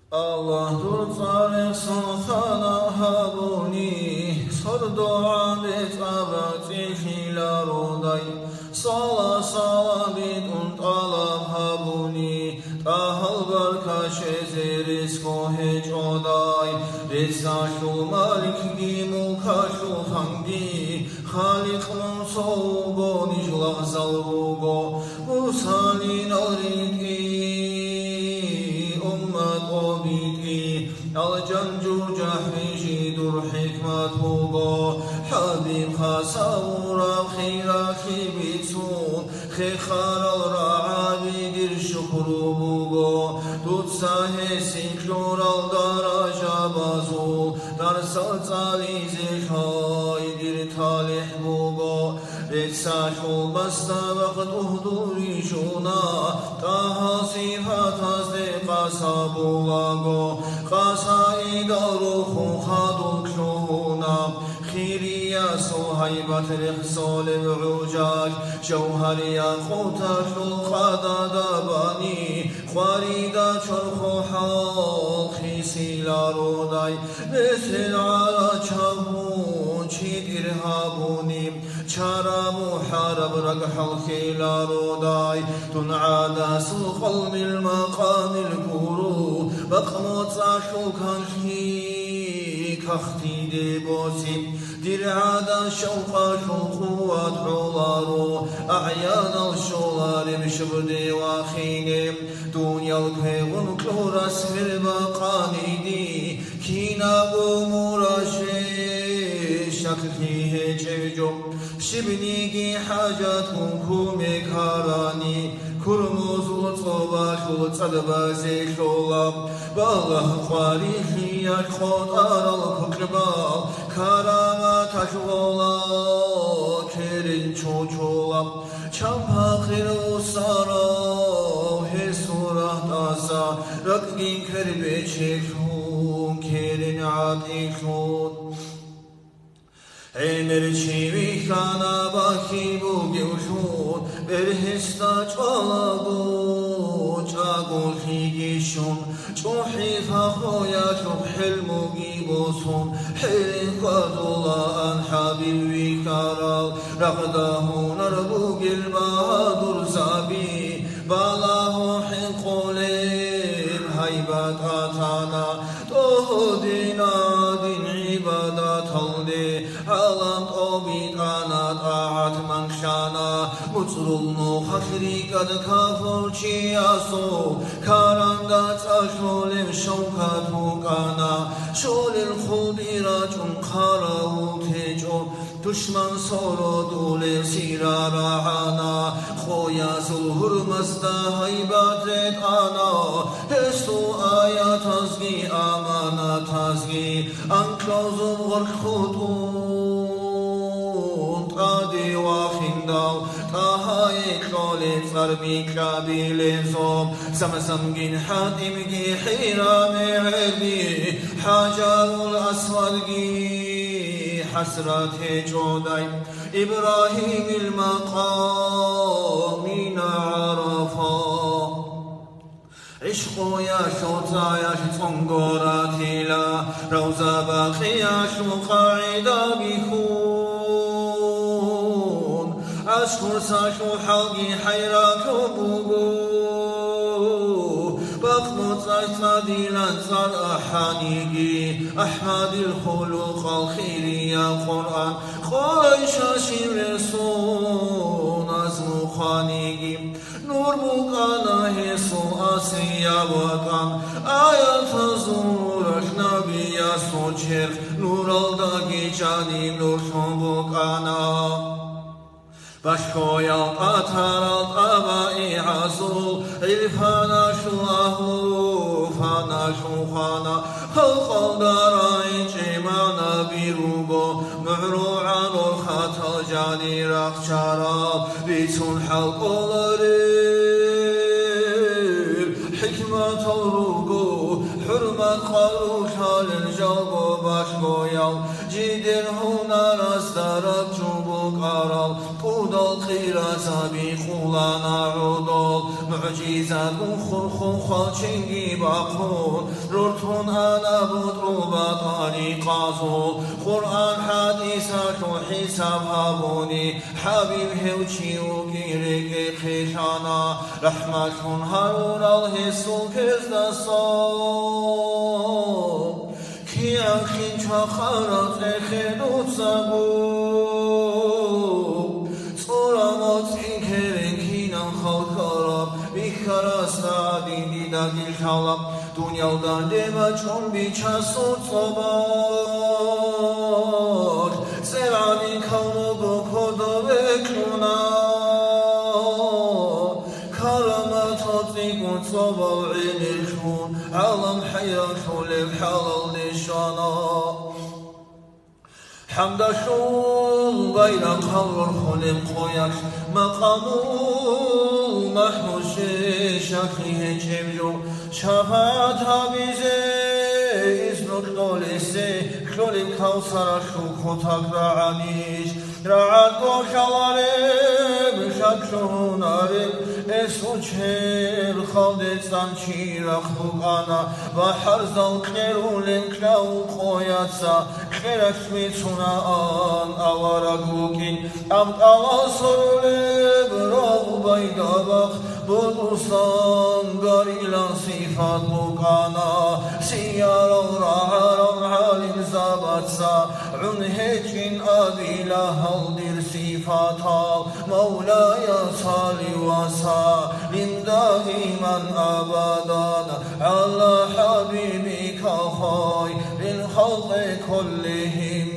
Allah'tur tarih sultana habuni Sor dua bit abati hilaruday Sala sala bit talab habuni Tahal barka şezeris kohic oday Rizashul malik gimu kashul hangi Khalik munsogo nijlah zalrugo Musalin alriki الجنجو جحيجي در حكمت بوغو حبيب خاساورا خيراكي بيتون خيخار الرعابي در شكرو بوغو دوت ساهي سيكلور الدرجة بازو در سلطالي زيخاي در تالح بوغو رساشو بستا وقت اهدوري شونا تاها صفات هزد قاسابو لاغو قاسايد الروح خادوك شونا خيريا صهيبة الإخصال العجاج جوهر ياقوت شلخادا داباني خواريدا شرخ حال خيسي لاروداي مثل على چابون چيد إرهابوني چارا محارب رقح الخيلاروداي تنعادا سلخل المقام الكورو بقمت عشوكا كختي دي بوسي دير عادا شوقا شوقوات حولارو أعيان الشولار بشبدي واخيني دنيا الكيغن كورس في المقاني دي كينا بمراشي شكله جيجو شبنيجي حاجاتكم كاراني كرموز الصباح والصدبازي شولام بالله خاريخي يشخط على الكربال كرامات شولا كرين شولام شمها خير وصارو هسورة تاسا رقين كربي شيخون كرين عاديخون عمر چیوی خانا باکی بو گوشون برهستا چالا بو چاگول خیگیشون چو حیفا خویا چو حلمو گیبوسون حیلین قدولا ان حبیب وی کارال رقداهون اربو گل بهادر زابی بالاهو حنقولیم حیبت آتانا تو دینا دین عبادت هلده عالم قومي كانت طاعت من شانا مطلوب خخري قد كافر چياسو كارندات اشول شوكات كانا شول الخبيرة چون خارو تجو دشمن سورو دول سيرا راحانا خويا زهر مزدا هيبات آنا هستو آيات تزگي آمانا تزگي انكلوزم غرق خطون قادي وافنداو تاهاي كولي فرمي كابيل زوم سمسمجين حاتمجي حيرام عردي حاجار الأسودجي حسرات جوداي إبراهيم المقامين عرفا عشقو يا شوتا يا شتونغوراتي لا روزا باقي يا شو قاعدة بيكون أشكر ساشو حلقي حيراك وبوبو بخمت زيتا ديلان صار أحانيجي أحمد الخلق الخيري يا قرآن خويشا شيرسون أزمو خانيجي نور بوكانا هيسو آسيا وكان آيات زورش نبي ياسو چرخ نور الداغي جاني نور شون بوكانا باشكويا قطر الطبائي عزول الفانا شوهو فانا شوخانا خلق الدرائي جمانا بيروغو معروعا الخطا جاني رخشارا بيتون حلق الريب حكمة الروغو حرم حرمت خروش الجوب باش گویال جیدر هنر از درک چوبک آرال پودال خیر زبی خولان عودال معجزت خور خالچنگی باقون رورتون انا بود روبت آنی قازول قرآن حدیث و حساب هابونی حبیب هوچی و گیرگی خیشانا رحمتون هرون الحسو کز دستال کیان خین چاخارات اخیدوت زبو صورمات این کرن کینان خالکاراب بیکار استا دیدی دادیل شالاب دنیالdan deme çon biçe sut sobar Zerani kavnu bu kodu bekluna Karamat atli kun sobar ilişun Alam hayat ulev halal nişana Hamda şul bayrak halur hulim koyak Makamul mahnuşi şakrihe cemcu شهاد همیزه اسمك دولسه خلولی کوسر خطاک رعنیش رعد گوشالارم شکشونارم اسو چهر خالدستان چیرخ بگانا و حرزال قرولن کلاو خویاتسا خیرش میتونه آن آوارا گوگین امد آوا سرولم راو bayda bak bulursan garilan sifat bugana siyaran ra'aran halim zabatsa unhekin adila haldir sifat al Mevlaya sali ve salim daiman abadan ala habibika khay lil halqi kullihim